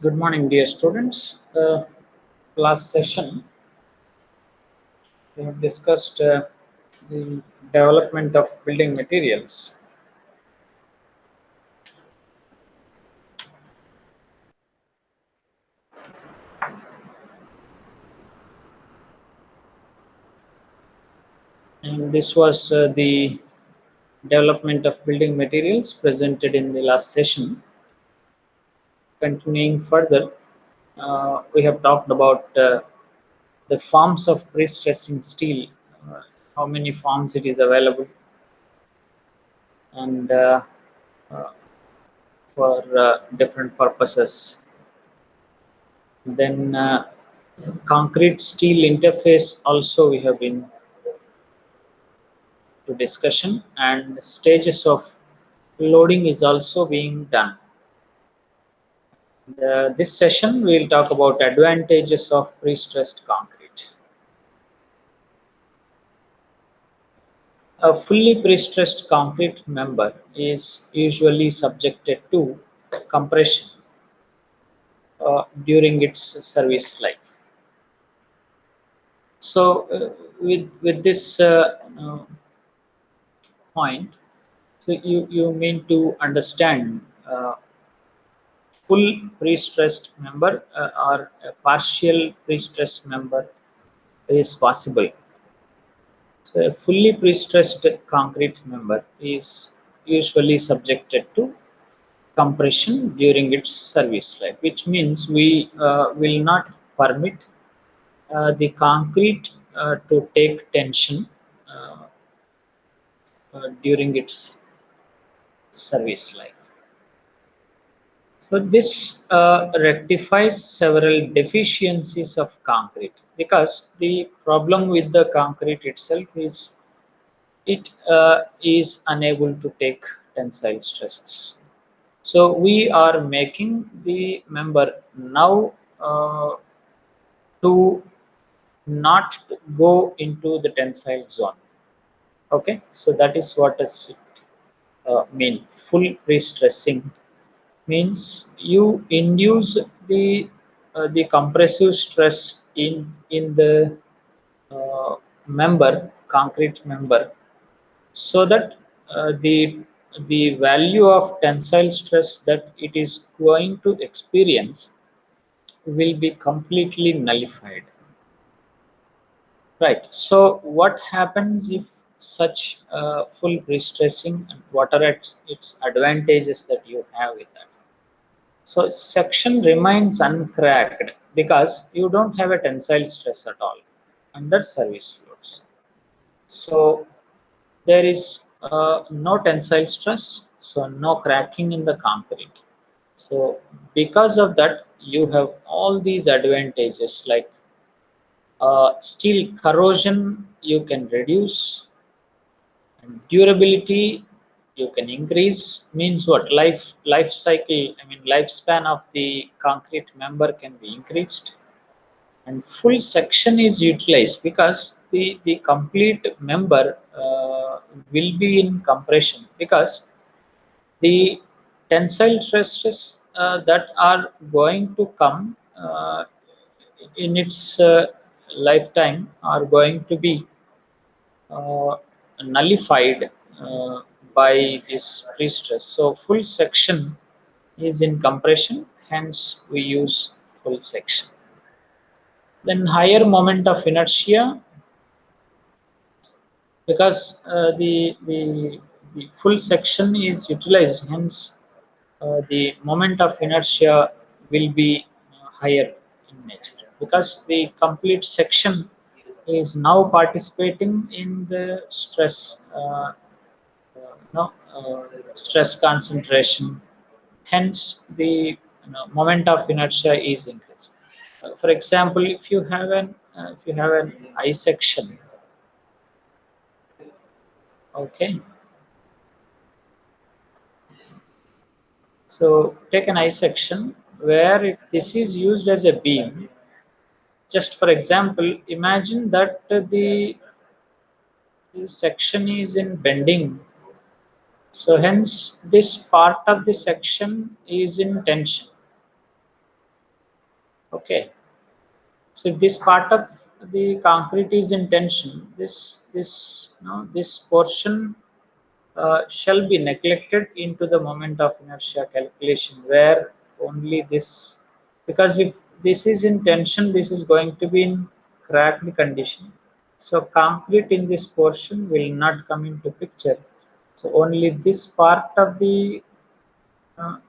Good morning, dear students. Last session, we have discussed the development of building materials. And this was the development of building materials presented in the last session. Continuing further, we have talked about the forms of pre-stressing steel, how many forms it is available, and uh, for different purposes. Then concrete steel interface also we have been to discussion, and stages of loading is also being done. This session we will talk about advantages of pre-stressed concrete. A fully pre-stressed concrete member is usually subjected to compression during its service life. So with this point, so you mean to understand full pre-stressed member or a partial pre-stressed member is possible. So a fully pre-stressed concrete member is usually subjected to compression during its service life, which means we will not permit the concrete to take tension uh, during its service life. So this rectifies several deficiencies of concrete, because the problem with the concrete itself is it is unable to take tensile stresses. So we are making the member now to not go into the tensile zone. Okay, so that is what does it mean. Full pre-stressing means you induce the compressive stress in the uh, member, concrete member, so that the value of tensile stress that it is going to experience will be completely nullified. Right. So what happens if such full pre-stressing, and what are its advantages that you have with that? So section remains uncracked because you don't have a tensile stress at all under service loads. So there is no tensile stress, so no cracking in the concrete. So because of that, you have all these advantages like steel corrosion you can reduce, and durability you can increase. Means what? Life cycle, I mean lifespan of the concrete member can be increased, and full section is utilized because the complete member will be in compression, because the tensile stresses that are going to come in its lifetime are going to be uh, nullified by this pre-stress. So full section is in compression, hence we use full section. Then higher moment of inertia, because the full section is utilized, hence the moment of inertia will be higher in nature, because the complete section is now participating in the stress no, stress concentration. Hence, the moment of inertia is increased. For example, if you have an I section, okay. So take an I section where if this is used as a beam, just for example, imagine that the section is in bending. So hence this part of the section is in tension. Okay, so if this part of the concrete is in tension, this portion shall be neglected into the moment of inertia calculation, where only this, because if this is in tension, this is going to be in cracked condition, so concrete in this portion will not come into picture. So only this part of the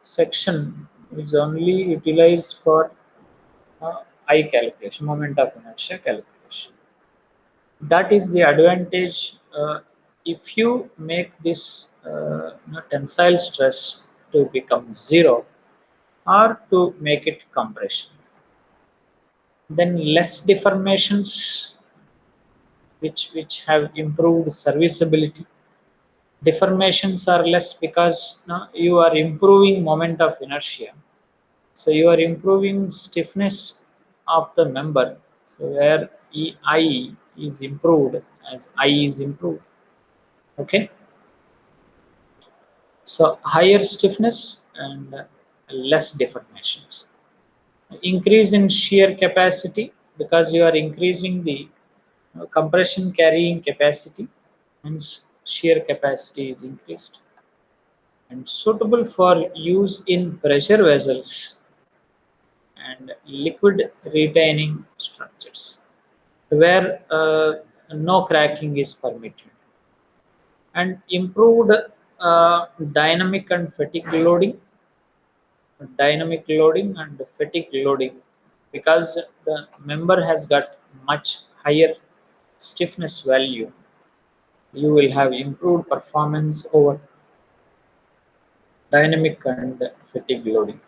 section is only utilized for uh, I calculation, moment of inertia calculation. That is the advantage if you make this tensile stress to become zero or to make it compression. Then less deformations which have improved serviceability. Deformations are less because you are improving moment of inertia. So you are improving stiffness of the member. So where I is improved as I is improved. Okay. So higher stiffness and less deformations. Increase in shear capacity because you are increasing the compression carrying capacity, hence shear capacity is increased. And suitable for use in pressure vessels and liquid retaining structures where no cracking is permitted. And improved dynamic and fatigue loading, and fatigue loading, because the member has got much higher stiffness value, you will have improved performance over dynamic and fatigue loading.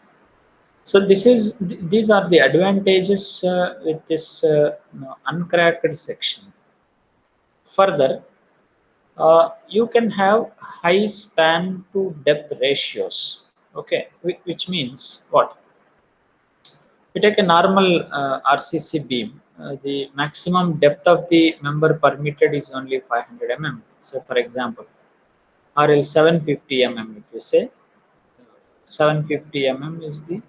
So these are the advantages with this uncracked section. Further, you can have high span to depth ratios. Okay, which means what? We take a normal RCC beam. The maximum depth of the member permitted is only 500 mm. So, for example, RL 750 mm. If you say 750 mm is the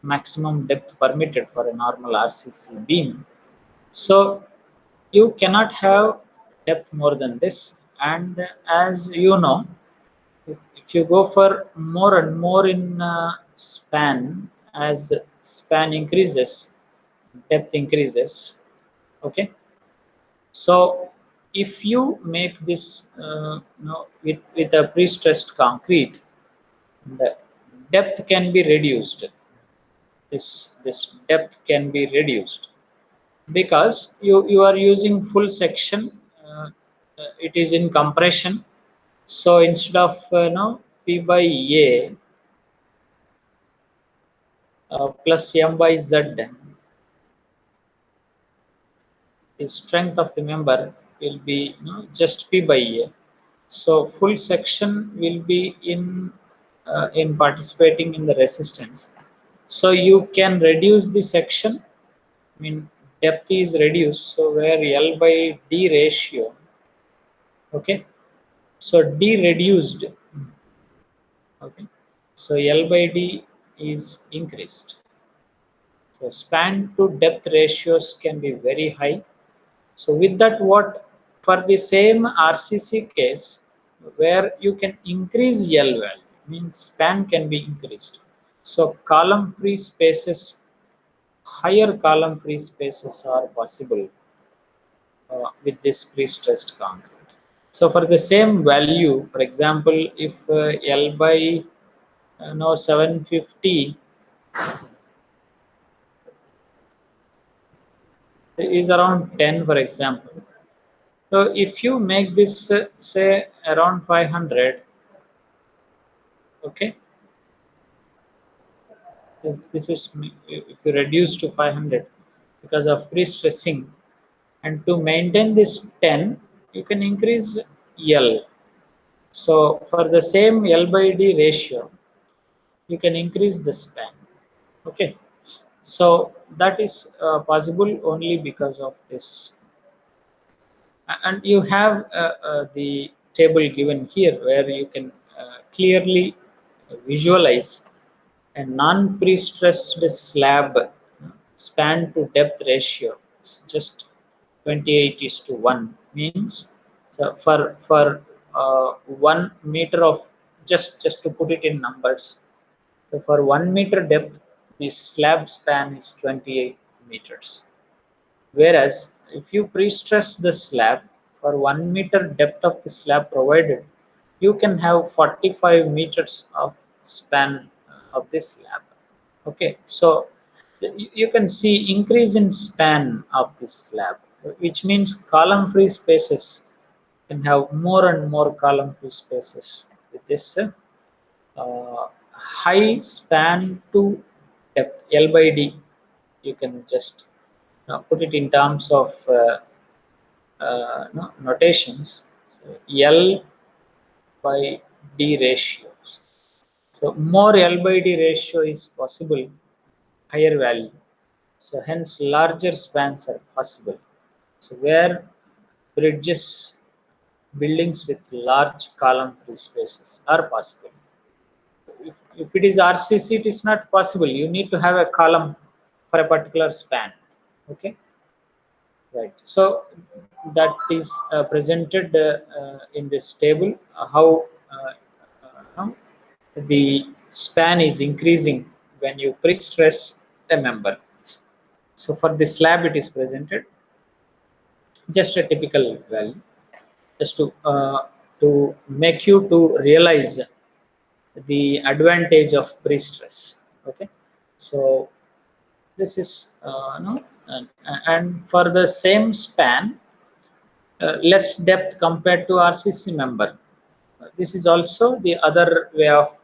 maximum depth permitted for a normal RCC beam. So, you cannot have depth more than this. And as you know, if you go for more and more in span, as span increases, depth increases. Okay, so if you make this with a pre-stressed concrete, the depth can be reduced. This depth can be reduced because you are using full section. It is in compression, so instead of P by A plus M by Z, the strength of the member will be just P by A. So full section will be in participating in the resistance. So you can reduce the section. I mean, depth is reduced. So where L by D ratio, okay. So D reduced, okay. So L by D is increased. So span to depth ratios can be very high. So with that, what for the same RCC case where you can increase L value, means span can be increased. So column free spaces, higher column free spaces are possible with this pre-stressed concrete. So for the same value, for example, if L by 750 is around 10, for example. So if you make this say around 500, okay, this is if you reduce to 500 because of pre-stressing, and to maintain this 10, you can increase L. So for the same L by D ratio, you can increase the span. Okay, so that is possible only because of this. And you have the table given here where you can clearly visualize a non-pre-stressed slab span to depth ratio is just 28:1, means so for 1 meter of, just to put it in numbers, so for 1 meter depth the slab span is 28 meters. Whereas if you pre-stress the slab for 1 meter depth of the slab provided, you can have 45 meters of span of this slab. Okay, so you can see increase in span of this slab, which means column free spaces can have more and more column free spaces with this high span to depth L by D. You can just put it in terms of no, notations. So L by D ratios. So more L by D ratio is possible, higher value. So hence larger spans are possible. So where bridges, buildings with large column free spaces are possible. If it is RCC, it is not possible. You need to have a column for a particular span. Okay. Right. So that is presented in this table, how the span is increasing when you pre-stress a member. So for the slab, it is presented just a typical value, just to make you to realize the advantage of pre-stress. Okay. So this is no, and for the same span, less depth compared to RCC member. This is also the other way of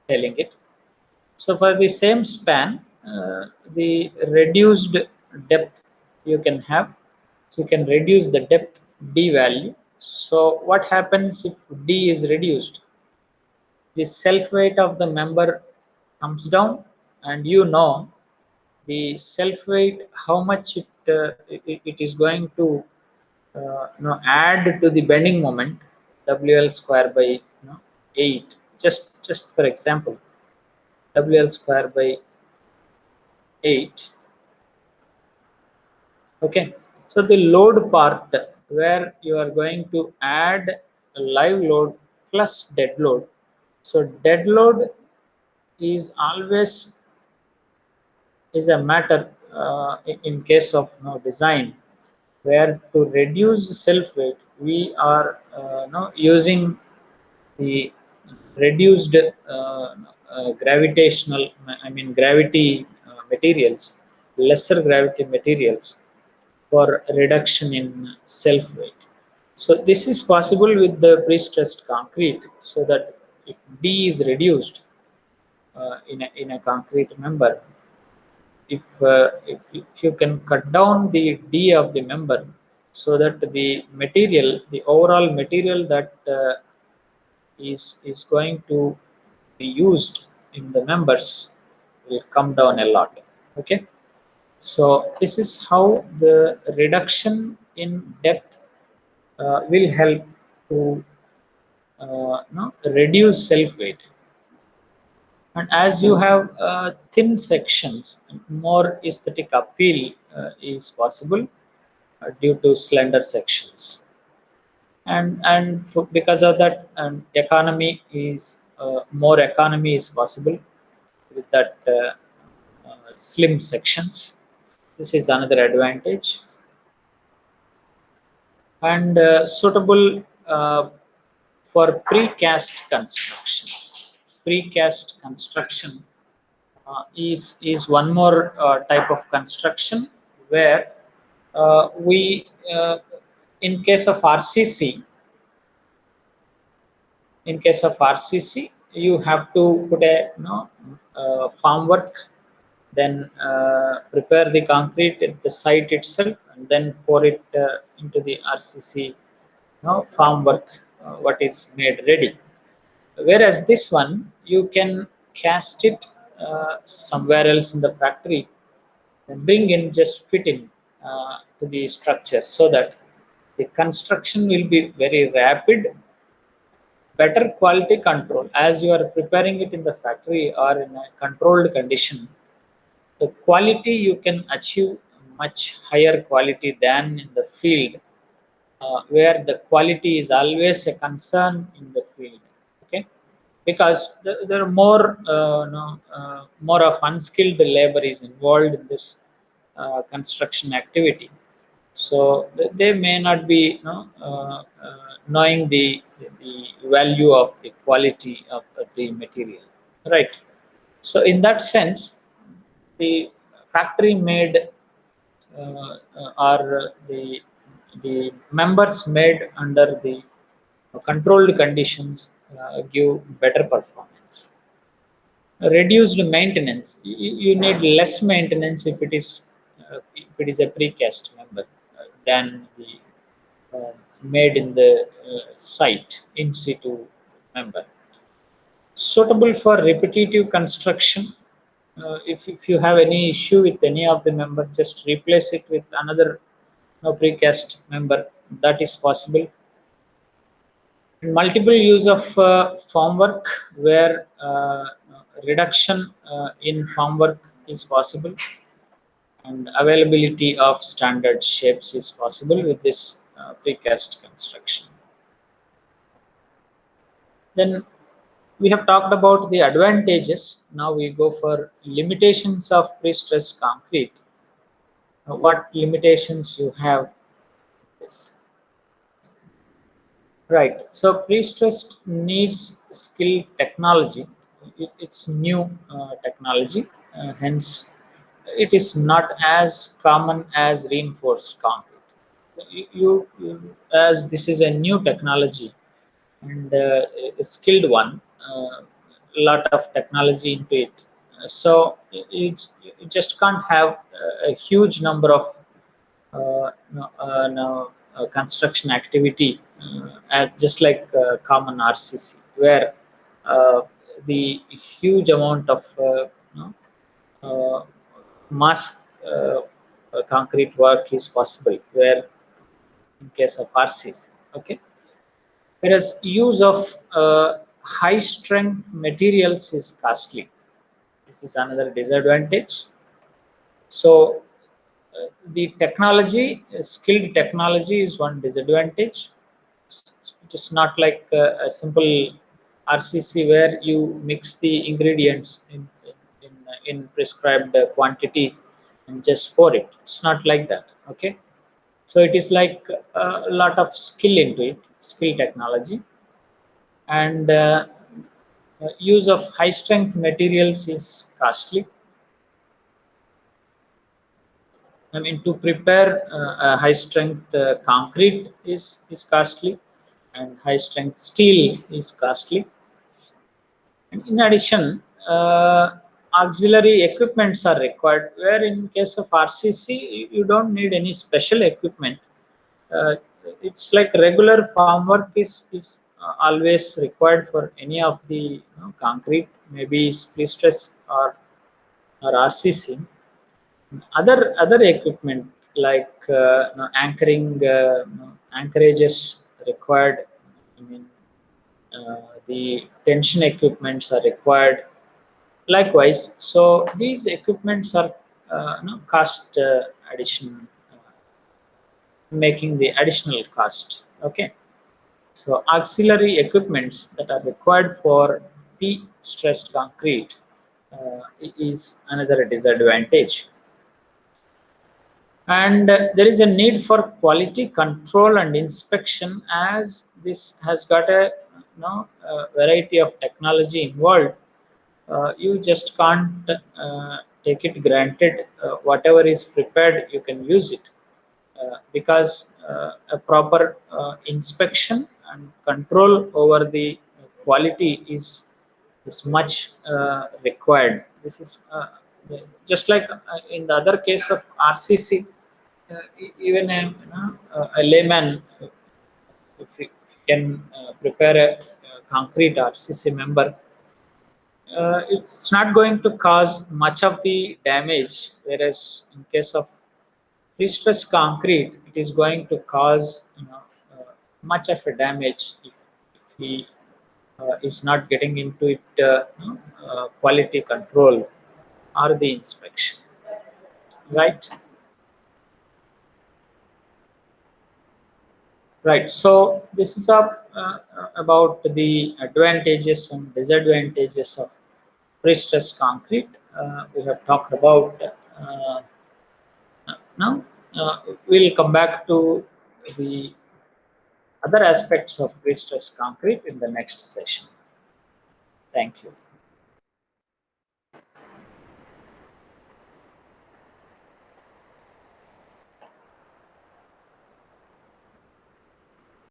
telling it. So for the same span, the reduced depth you can have. So you can reduce the depth D value. So what happens if D is reduced? The self weight of the member comes down, and you know the self weight, how much it is going to add to the bending moment, WL square by 8. Just for example, WL square by 8. Okay, so the load part where you are going to add a live load plus dead load. So dead load is always is a matter in case of design, where to reduce self weight we are using the reduced gravitational, I mean gravity materials, lesser gravity materials for reduction in self weight. So this is possible with the pre-stressed concrete, so that if D is reduced in a concrete member, if you can cut down the D of the member, so that the material, the overall material that is going to be used in the members will come down a lot. Okay, so this is how the reduction in depth will help to reduce self weight. And as you have thin sections, more aesthetic appeal is possible due to slender sections. And because of that, economy is more economy is possible with that slim sections. This is another advantage. And suitable for precast construction. Precast construction is one more type of construction where we in case of RCC, you have to put a farm work, then prepare the concrete at the site itself, and then pour it into the RCC farm work, what is made ready. Whereas this one, you can cast it somewhere else in the factory and bring in, just fit in to the structure, so that the construction will be very rapid, better quality control. As you are preparing it in the factory or in a controlled condition, The quality you can achieve much higher quality than in the field, where the quality is always a concern in the field. Okay, because there are more no, more of unskilled labor is involved in this construction activity. So they may not be knowing the value of the quality of the material, right? So in that sense, the factory made or the members made under the controlled conditions give better performance. Reduced maintenance. You need less maintenance if it is a precast member than the made in the site in situ member. Suitable for repetitive construction. If you have any issue with any of the member, just replace it with another precast member. That is possible. Multiple use of formwork where reduction in formwork is possible, and availability of standard shapes is possible with this precast construction. Then we have talked about the advantages. Now we go for limitations of pre-stressed concrete. What limitations you have? Yes. Right. So pre-stressed needs skilled technology. It's new technology, hence it is not as common as reinforced concrete. As this is a new technology and a skilled one, a lot of technology into it. You just can't have a huge number of construction activity just like common RCC, where uh, the huge amount of uh, mass concrete work is possible, where in case of RCC, okay. Whereas use of high strength materials is costly. This is another disadvantage. So the technology, skilled technology is one disadvantage. It is not like a simple RCC where you mix the ingredients in prescribed quantity and just pour it. It's not like that. Okay, so it is like a lot of skill into it, skill technology, and use of high strength materials is costly. I mean, to prepare a high strength concrete is costly, and high strength steel is costly. And in addition, auxiliary equipments are required. Where in case of RCC, you don't need any special equipment. Uh, it's like regular farm work is always required for any of the concrete, maybe split stress or RCC. Other equipment like anchoring anchorages required. I mean, the tension equipments are required. Likewise, so these equipments are cost addition, making the additional cost. Okay, so auxiliary equipments that are required for pre-stressed concrete is another disadvantage. And there is a need for quality control and inspection, as this has got a variety of technology involved. You just can't take it granted. Whatever is prepared, you can use it, because a proper inspection and control over the quality is much required. This is just like in the other case of RCC. Even a layman, if he can prepare a concrete RCC member, it's not going to cause much of the damage. Whereas in case of pre-stressed concrete, it is going to cause much of a damage if he is not getting into it quality control or the inspection. right? Right. So this is about the advantages and disadvantages of pre-stressed concrete. We have talked about now. We'll come back to the other aspects of pre-stressed concrete in the next session. Thank you.